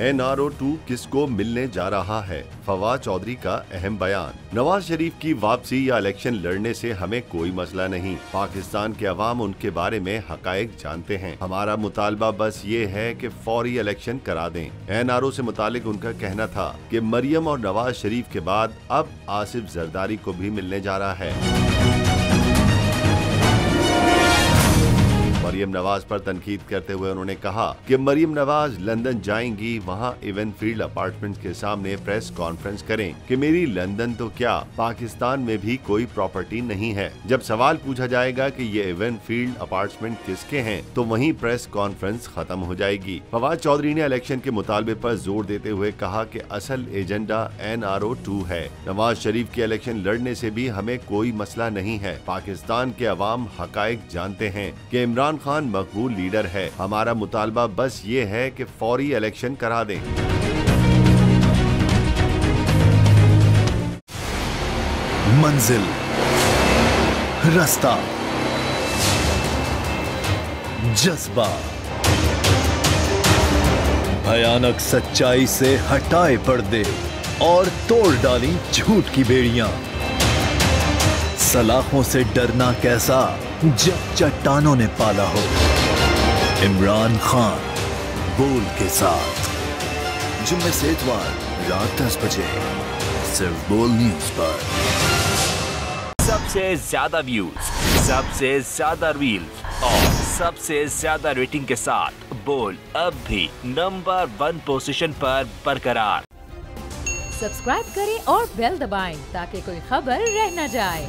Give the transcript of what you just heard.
NRO-2 किसको मिलने जा रहा है? फवाद चौधरी का अहम बयान। नवाज शरीफ की वापसी या इलेक्शन लड़ने से हमें कोई मसला नहीं। पाकिस्तान के अवाम उनके बारे में हकायक जानते हैं। हमारा मुतालबा बस ये है कि फौरी इलेक्शन करा दें। NRO से मुतालिक उनका कहना था कि मरियम और नवाज शरीफ के बाद अब आसिफ जरदारी को भी मिलने जा रहा है। मरियम नवाज पर तनकीद करते हुए उन्होंने कहा कि मरियम नवाज लंदन जाएंगी, वहां इवेंट फील्ड अपार्टमेंट के सामने प्रेस कॉन्फ्रेंस करें कि मेरी लंदन तो क्या पाकिस्तान में भी कोई प्रॉपर्टी नहीं है। जब सवाल पूछा जाएगा कि ये इवेंट फील्ड अपार्टमेंट किसके हैं, तो वहीं प्रेस कॉन्फ्रेंस खत्म हो जाएगी। फवाद चौधरी ने इलेक्शन के मुतालबे पर जोर देते हुए कहा कि असल एजेंडा NRO-2 है। नवाज शरीफ के इलेक्शन लड़ने से भी हमें कोई मसला नहीं है। पाकिस्तान के अवाम हकायक जानते हैं कि इमरान खान मकबूल लीडर है। हमारा मुतालबा बस ये है कि फौरी इलेक्शन करा दें। मंजिल, रास्ता, जज्बा, भयानक सच्चाई से हटाए पर्दे और तोड़ डाली झूठ की बेड़ियां। सलाखों से डरना कैसा जब चट्टानों ने पाला हो। इमरान खान बोल के साथ जुम्मे से इतवार रात 10 बजे सिर्फ बोल न्यूज पर। सबसे ज्यादा व्यूज, सबसे ज्यादा रील्स और सबसे ज्यादा रेटिंग के साथ बोल अब भी नंबर 1 पोजीशन पर बरकरार। सब्सक्राइब करें और बेल दबाएं ताकि कोई खबर रह न जाए।